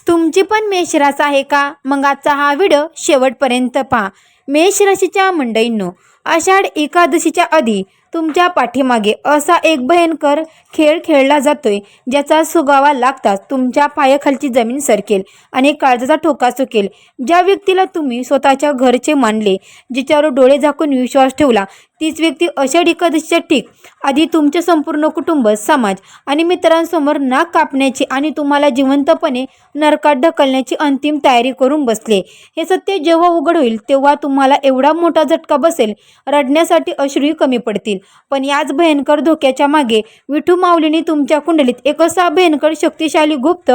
तुमची पण मेष रास आहे का? मग आजचा हा व्हिडिओ शेवटपर्यंत पहा. मेष राशीच्या मंडळींनो, आषाढ एकादशीच्या आधी तुमच्या पाठीमागे असा एक भयंकर खेळ खेळला जातोय, ज्याचा सुगावा लागताच तुमच्या पायाखालची जमीन सरकेल आणि काळजाचा ठोका चुकेल. ज्या व्यक्तीला तुम्ही स्वतःच्या घरचे मानले, जिच्यावर डोळे झाकून विश्वास ठेवला, तीच व्यक्ती आषाढ एकादशीच्या ठीक आधी तुमचे संपूर्ण कुटुंब, समाज आणि मित्रांसमोर नाक कापण्याची आणि तुम्हाला जिवंतपणे नरकात ढकलण्याची अंतिम तयारी करून बसले. हे सत्य जेव्हा उघड होईल तेव्हा तुम्हाला एवढा मोठा झटका बसेल, रडण्यासाठी अश्रूही कमी पडतील. पण याच भयंकर धोक्याच्या मागे विठू माऊलींनी तुमच्या कुंडलीत एक असा भयंकर शक्तिशाली गुप्त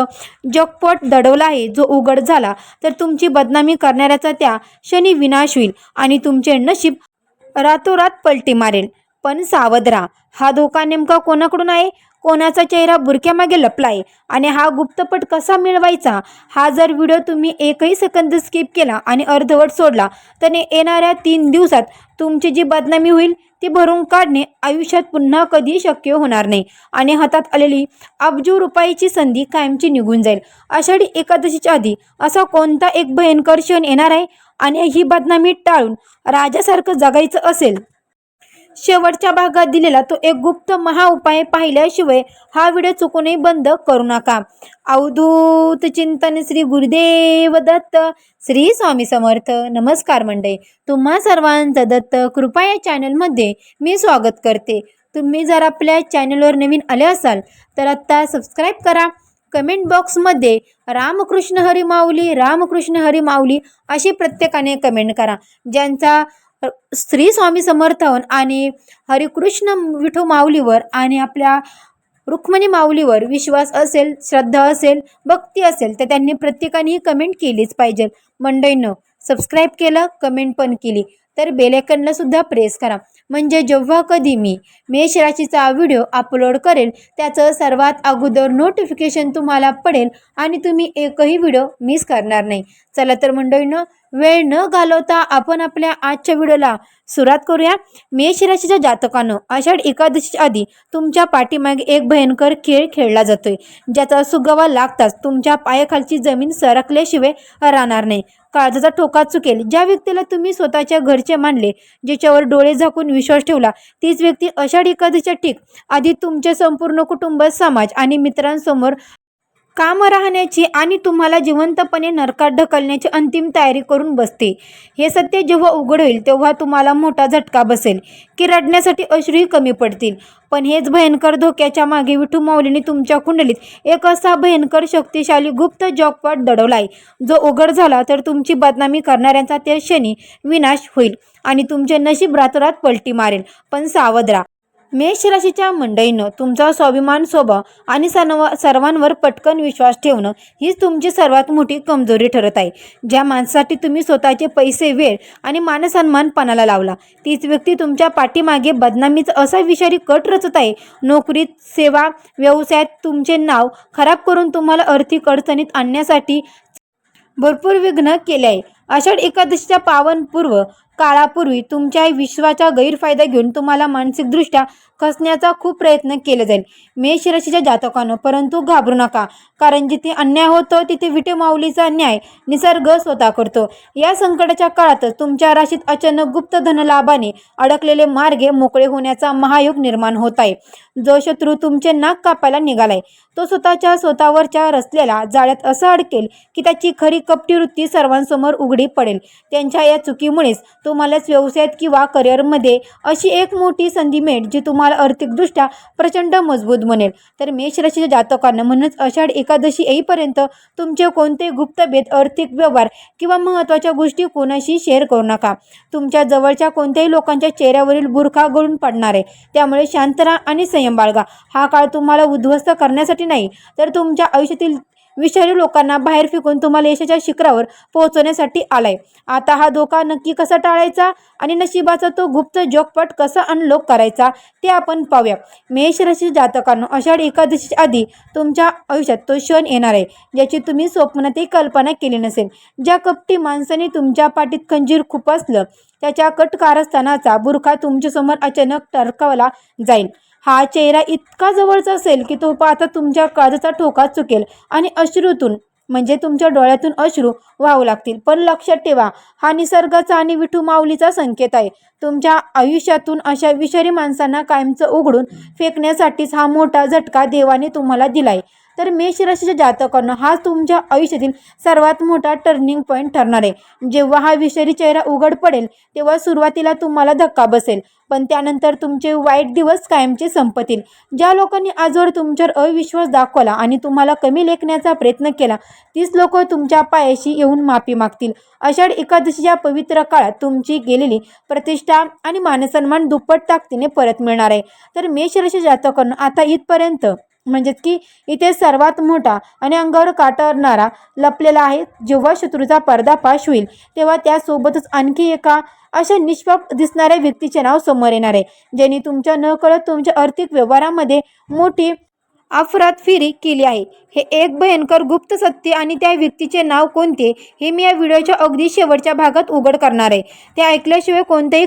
जॉकपॉट दडवला आहे, जो उघड झाला तर तुमची बदनामी करणाऱ्याचा त्या क्षणी विनाश होईल आणि तुमचे नशीब रातोरात पलटी मारेल. पण सावध राहा, हा धोका नेमका कोणाकडून आहे, कोणाचा चेहरा बुरक्यामागे लपला आहे आणि हा गुप्तपट कसा मिळवायचा. हा जर व्हिडिओ तुम्ही एकही सेकंद स्किप केला आणि अर्धवट सोडला तर येणाऱ्या 3 दिवसात तुमची जी बदनामी होईल ती भरून काढणे आयुष्यात पुन्हा कधी शक्य होणार नाही आणि हातात आलेली अब्जो रुपयाची संधी कायमची निघून जाईल. आषाढी एकादशीच्या आधी असा कोणता एक भयंकर क्षण येणार आहे आणि ही बदनामी टाळून राजासारखं जगायचं असेल, शेवटच्या भागात दिलेला तो एक गुप्त महाउपाय पाहिल्याशिवाय हा व्हिडिओ चुकूनही बंद करू नका. अवधूत चिंतन श्री गुरुदेव दत्त. श्री स्वामी समर्थ. नमस्कार मंडळी, तुम्हा सर्वांचं दत्त कृपा या चॅनलमध्ये मी स्वागत करते. तुम्ही जर आपल्या चॅनलवर नवीन आले असाल तर आत्ता सबस्क्राईब करा. कमेंट बॉक्समध्ये रामकृष्ण हरी माऊली, रामकृष्ण हरी माऊली अशी प्रत्येकाने कमेंट करा. ज्यांचा श्री स्वामी समर्थन आणि हरिकृष्ण विठू माऊलीवर आणि आपल्या रुक्मिणी माऊलीवर विश्वास असेल, श्रद्धा असेल, भक्ती असेल तर त्यांनी प्रत्येकाने कमेंट केलीच पाहिजे. मंडळींनो, सबस्क्राईब केलं, कमेंट पण केली तर बेल आयकॉनला सुद्धा प्रेस करा, म्हणजे जेव्हा कधी मी मेष राशीचा व्हिडिओ अपलोड करेल त्याचं सर्वात अगोदर नोटिफिकेशन तुम्हाला पडेल आणि तुम्ही एकही व्हिडिओ मिस करणार नाही. चला तर मंडळींनो, वेळ न घालवता आपण आपल्या आजच्या व्हिडिओला सुरुवात करूया. मेष राशीच्या जातकांनो, आषाढ एकादशीच्या आधी तुमच्या पाठीमागे एक भयंकर खेळ खेळला जातोय, ज्याचा सुगावा लागताच तुमच्या पायाखालची जमीन सरकल्याशिवाय राहणार नाही. काळजाचा ठोका चुकेल. ज्या व्यक्तीला तुम्ही स्वतःच्या घरचे मानले, जिच्यावर डोळे झाकून विश्वास ठेवला, तीच व्यक्ती आषाढ एकादशीच्या ठीक आधी तुमचे संपूर्ण कुटुंब, समाज आणि मित्रांसमोर काम राहण्याची आणि तुम्हाला जिवंतपणे नरकात ढकलण्याची अंतिम तयारी करून बसते. हे सत्य जेव्हा उघड होईल तेव्हा तुम्हाला मोठा झटका बसेल की रडण्यासाठी अश्रूही कमी पडतील. पण हेच भयंकर धोक्याच्या मागे विठू माऊलींनी तुमच्या कुंडलीत एक असा भयंकर शक्तिशाली गुप्त जॉकपॉट दडवला आहे, जो उघड झाला तर तुमची बदनामी करणाऱ्यांचा त्या क्षणी विनाश होईल आणि तुमचे नशीब रातोरात पलटी मारेल. पण सावध राहा. मेष राशीच्या मंडळींनो, तुमचा स्वाभिमान, स्वभाव आणि सर्वांवर पटकन विश्वास ठेवणं हीच तुमची सर्वात मोठी कमजोरी ठरत आहे. ज्या माणसासाठी तुम्ही स्वतःचे पैसे, वेळ आणि मानसन्मान पणाला लावला, तीच व्यक्ती तुमच्या पाठीमागे बदनामीचा असा विषारी कट रचत आहे. नोकरीत, सेवा, व्यवसायात तुमचे नाव खराब करून तुम्हाला आर्थिक अडचणीत आणण्यासाठी भरपूर विघ्न केले आहे. आषाढ एकादशीच्या पावनपूर्व काळापूर्वी तुमच्या विश्वाचा गैरफायदा घेऊन तुम्हाला मानसिकदृष्ट्या खचण्याचा खूप प्रयत्न केला जाईल. मेष राशीच्या जातकांनो, परंतु घाबरू नका, कारण जिथे अन्याय होतो तिथे विठू माऊलीचा न्याय निसर्ग स्वतः करतो. या संकटाच्या काळातच तुमच्या राशीत अचानक गुप्त धनलाभाने अडकलेले मार्गे मोकळे होण्याचा महायोग निर्माण होत आहे. जो शत्रू तुमचे नाक कापायला निघालाय, तो स्वतःवरच्या रचलेल्या जाळ्यात असं अडकेल की त्याची खरी कपटी वृत्ती सर्वांसमोर उघडी पडेल. त्यांच्या या चुकीमुळेच तुम्हालाच व्यवसायात किंवा करिअरमध्ये अशी एक मोठी संधी मिळेल जी तुम्हाला आर्थिकदृष्ट्या प्रचंड मजबूत बनेल. तर मेष राशीच्या जातकांना म्हणूनच आषाढ एकादशी येईपर्यंत तुमचे कोणते गुप्तभेद, आर्थिक व्यवहार किंवा महत्त्वाच्या गोष्टी कोणाशी शेअर करू नका. तुमच्या जवळच्या कोणत्याही लोकांच्या चेहऱ्यावरील बुरखा गळून पडणार आहे, त्यामुळे शांत राहा आणि संयम बाळगा. हा काळ तुम्हाला उद्ध्वस्त करण्यासाठी नाही, तर तुमच्या आयुष्यातील विषारी लोकांना बाहेर फेकून तुम्हाला यशाच्या शिखरावर पोहोचवण्यासाठी आलाय. आता हा धोका नक्की कसा टाळायचा आणि नशिबाचा तो गुप्त जॉकपॉट कसा अनलॉक करायचा ते आपण पाहूया. मेष राशी जातकांनो, आषाढ एकादशीच्या आधी तुमच्या आयुष्यात तो क्षण येणार आहे, ज्याची तुम्ही स्वप्नातही कल्पना केली नसेल. ज्या कपटी माणसाने तुमच्या पाठीत खंजीर खुपसलं, त्याच्या कट कारस्थानाचा बुरखा तुमच्यासमोर अचानक टरकावला जाईल. हा चेहरा इतका जवळचा असेल की तो पाहता तुमच्या काळजाचा ठोका चुकेल आणि अश्रूतून म्हणजे तुमच्या डोळ्यातून अश्रू वाहू लागतील. पण लक्षात ठेवा, हा निसर्गाचा आणि विठू माऊलीचा संकेत आहे. तुमच्या आयुष्यातून अशा विषारी माणसांना कायमचं उघडून फेकण्यासाठीच हा मोठा झटका देवाने तुम्हाला दिलाय. तर मेष राशीच्या जातकांना हा तुमच्या आयुष्यातील सर्वात मोठा टर्निंग पॉईंट ठरणार आहे. जेव्हा हा विषारी चेहरा उघड पडेल तेव्हा सुरुवातीला तुम्हाला धक्का बसेल, पण त्यानंतर तुमचे वाईट दिवस कायमचे संपतील. ज्या लोकांनी आजवर तुमच्यावर अविश्वास दाखवला आणि तुम्हाला कमी लेखण्याचा प्रयत्न केला, तीच लोक तुमच्या पायाशी येऊन माफी मागतील. आषाढ एकादशीच्या पवित्र काळात तुमची गेलेली प्रतिष्ठा आणि मानसन्मान दुप्पट ताकदीने परत मिळणार आहे. तर मेष राशी जातकांना आता इथपर्यंत म्हणजेच की इथे सर्वात मोठा आणि अंगावर काटणारा लपलेला आहे. जेव्हा शत्रूचा पर्दाफाश होईल तेव्हा त्यासोबतच आणखी एका अशा निष्पाप दिसणाऱ्या व्यक्तीचे नाव समोर येणार आहे, ज्यांनी तुमच्या नकळत तुमच्या आर्थिक व्यवहारामध्ये मोठी अफरातफरी केली आहे. हे एक भयंकर गुप्त सत्य आणि त्या व्यक्तीचे नाव कोणते हे मी या व्हिडिओच्या अगदी शेवटच्या भागात उघड करणार आहे. ते ऐकल्याशिवाय कोणत्याही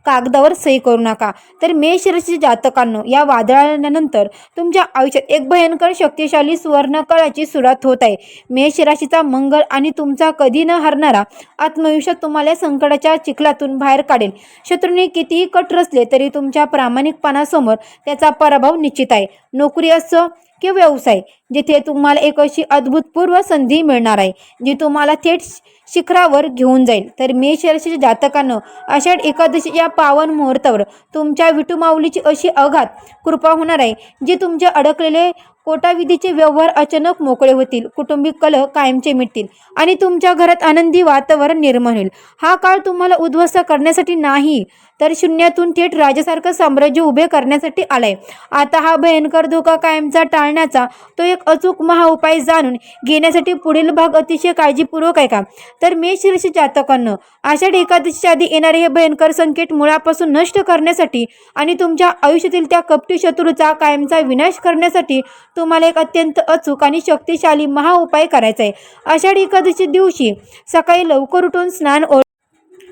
कागदावर सही करू नका. तर मेष राशीच्या जातकांनो, या वादळानंतर तुमच्या आयुष्यात एक भयंकर शक्तिशाली सुवर्ण काळाची सुरुवात होत आहे. मेष राशीचा मंगळ आणि तुमचा कधी न हरणारा आत्मविश्वास तुम्हाला संकटाच्या चिखलातून बाहेर काढेल. शत्रूंनी कितीही कट रचले तरी तुमच्या प्रामाणिकपणासमोर त्याचा पराभव निश्चित आहे. नोकरी असो किंवा व्यवसाय, जिथे तुम्हाला एक अशी अद्भुतपूर्व संधी मिळणार आहे जी तुम्हाला थेट शिखरावर घेऊन जाईल. तर मेष राशीच्या जातकांनो, आषाढ एकादशी या पावन मुहूर्तावर तुमच्या विठू माऊलीची अशी अगाध कृपा होणार आहे जी तुमचे अडकलेले कोटाविधीचे व्यवहार अचानक मोकळे होतील, कौटुंबिक कलह कायमचे मिटतील आणि तुमच्या घरात आनंदी वातावरण निर्माण होईल. हा काळ तुम्हाला उद्ध्वस्त करण्यासाठी नाही, तर शून्यातून थेट राजासारखं साम्राज्य उभे करण्यासाठी आलाय. आता हा भयंकर धोका कायमचा टाळण्याचा तो एक अचूक महाउपाय जाणून घेण्यासाठी पुढील भाग अतिशय काळजीपूर्वक ऐका. तर मेष राशी जातकांनो, आषाढ एकादशीच्या आधी येणारे हे भयंकर संकट मुळापासून नष्ट करण्यासाठी आणि तुमच्या आयुष्यातील त्या कपटी शत्रूचा कायमचा विनाश करण्यासाठी तुम्हाला एक अत्यंत अचूक आणि शक्तिशाली महाउपाय करायचा आहे. आषाढ एकादशी दिवशी सकाळी लवकर उठून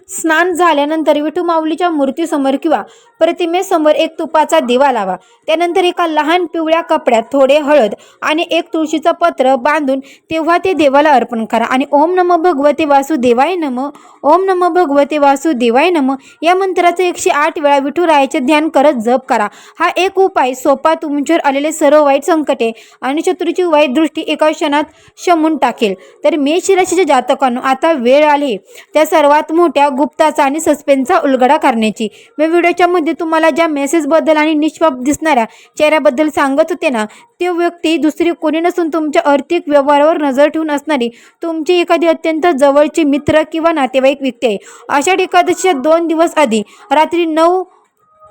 स्नान झाल्यानंतर विठू माऊलीच्या मूर्तीसमोर किंवा प्रतिमेसमोर एक तुपाचा दिवा लावा. त्यानंतर एका लहान पिवळ्या कपड्यात थोडे हळद आणि एक तुळशीचं पत्र बांधून तेव्हा ते देवाला अर्पण करा आणि ओम नमो भगवते वासुदेवाय नमः, ओम नमो भगवते वासुदेवाय नमः या मंत्राचे 108 वेळा विठुरायाचे ध्यान करत जप करा. हा एक उपाय सोपा तुमच्यावर आलेले सर्व वाईट संकटे आणि शत्रूची वाईट दृष्टी एका क्षणात शमून टाकेल. तर मेष राशीच्या जातकांनो, आता वेळ आली त्या सर्वात मोठ्या गुप्ताचा आणि सस्पेन्सचा उलगडा करण्याची. मी व्हिडिओच्या मध्ये तुम्हाला ज्या मेसेजबद्दल आणि निष्पाप दिसणाऱ्या चेहऱ्याबद्दल सांगत होते ना, ती व्यक्ती दुसरी कोणी नसून तुमच्या आर्थिक व्यवहारावर नजर ठेवून असणारी तुमची एखादी अत्यंत जवळची मित्र किंवा नातेवाईक व्यक्ती आहे. आषाढ एकादशीच्या 2 दिवस आधी रात्री 9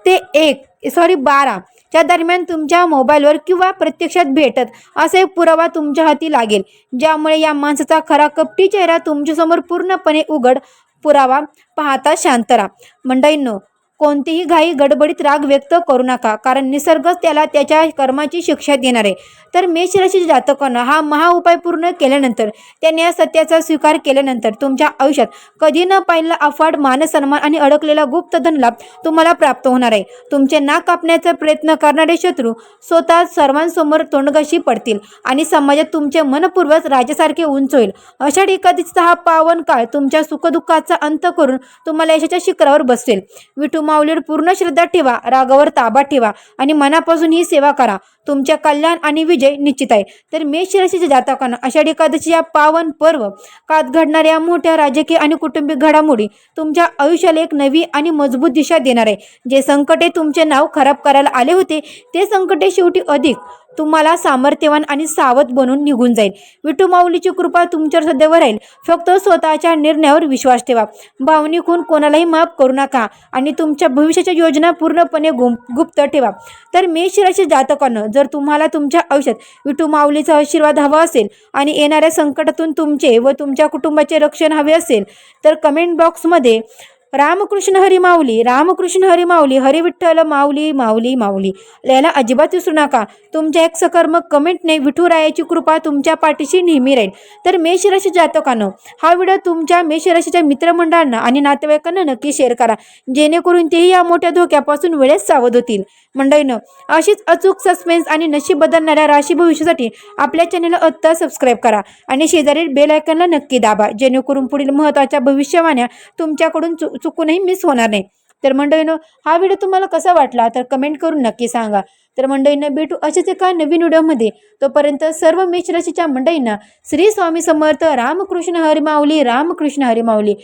ते 12 च्या दरम्यान तुमच्या मोबाईलवर किंवा प्रत्यक्षात भेटत असा एक पुरावा तुमच्या हाती लागेल, ज्यामुळे या माणसाचा खरा कपटी चेहरा तुमच्यासमोर पूर्णपणे उघड पुरावा पाहता शांत राहा. मंडळींनो, कोणतीही घाई गडबडीत राग व्यक्त करू नका, कारण निसर्गच त्याला त्याच्या कर्माची शिक्षा देणार आहे. तर मेष राशीच्या जातकांना हा महाउपाय पूर्ण केल्यानंतर, त्यांनी या सत्याचा स्वीकार केल्यानंतर तुमच्या आयुष्यात कधी न पाहिलेला अफाट मानसन्मान आणि अडकलेला गुप्त धनलाभ तुम्हाला प्राप्त होणार आहे. तुमचे नाक कापण्याचा प्रयत्न करणारे शत्रू स्वतः सर्वांसमोर तोंडघशी पडतील आणि समाजात तुमचे मनपूर्वक राजासारखे उंच होईल. आषाढ एकादशीचा हा पावन काळ तुमच्या सुखदुःखाचा अंत करून तुम्हाला यशाच्या शिखरावर बसवेल. विठू माऊलीवर पूर्ण श्रद्धा ठेवा, रागावर ताबा ठेवा आणि मनापासून ही सेवा करा. तुमच्या कल्याण आणि विजय निश्चित आहे. तर मेष राशीच्या जातकांना आषाढी एकादशी या पावन पर्व काळात घडणाऱ्या मोठ्या राजकीय आणि कौटुंबिक घडामोडी तुमच्या आयुष्याला एक नवी आणि मजबूत दिशा देणार आहे. जे संकटे तुमचे नाव खराब करायला आले होते, ते संकटे शेवटी अधिक तुम्हाला सामर्थ्यवान आणि सावध बनून निघून जाईल. विठू माऊलीची कृपा तुमच्यावर सदैव राहील. फक्त स्वतःच्या निर्णयावर विश्वास ठेवा, भावनिक होऊन कोणालाही माफ करू नका आणि तुमच्या भविष्याच्या योजना पूर्णपणे गुप्त ठेवा. तर मेष राशी जातकांना, जर तुम्हाला तुमच्या आयुष्यात विठू माऊलीचा आशीर्वाद हवा असेल आणि येणाऱ्या संकटातून तुमचे व तुमच्या कुटुंबाचे रक्षण हवे असेल, तर कमेंट बॉक्समध्ये रामकृष्ण हरी माऊली, रामकृष्ण हरी माऊली, हरी विठ्ठल माऊली माऊली माऊली. लिहायला अजिबात विसरू नका. तुमच्या एक सकर्मक कमेंटने विठुरायाची कृपा तुमच्या पाठीशी नेहमी राहील. तर मेष राशी जातकांनो, हा व्हिडिओ तुमच्या मेष राशीच्या मित्रमंडळांना आणि नातेवाईकांना नक्की शेअर करा, जेणेकरून तेही या मोठ्या धोक्यापासून वेळेत सावध होतील. मंडळीनं, अशीच अचूक सस्पेन्स आणि नशीब बदलणाऱ्या राशी भविष्यासाठी आपल्या चॅनलला आत्ता सबस्क्राईब करा आणि शेजारील बेल आयकॉनला नक्की दाबा, जेणेकरून पुढील महत्त्वाच्या भविष्यवाण्या तुमच्याकडून चुकूनही मिस होणार नाही. तर मंडळीनं, हा व्हिडिओ तुम्हाला कसा वाटला तर कमेंट करून नक्की सांगा. तर मंडळींना भेटू अशाच एका नवीन व्हिडिओमध्ये. तोपर्यंत सर्व मेष राशीच्या मंडळींना श्री स्वामी समर्थ. रामकृष्ण हरी माऊली, रामकृष्ण हरी माऊली.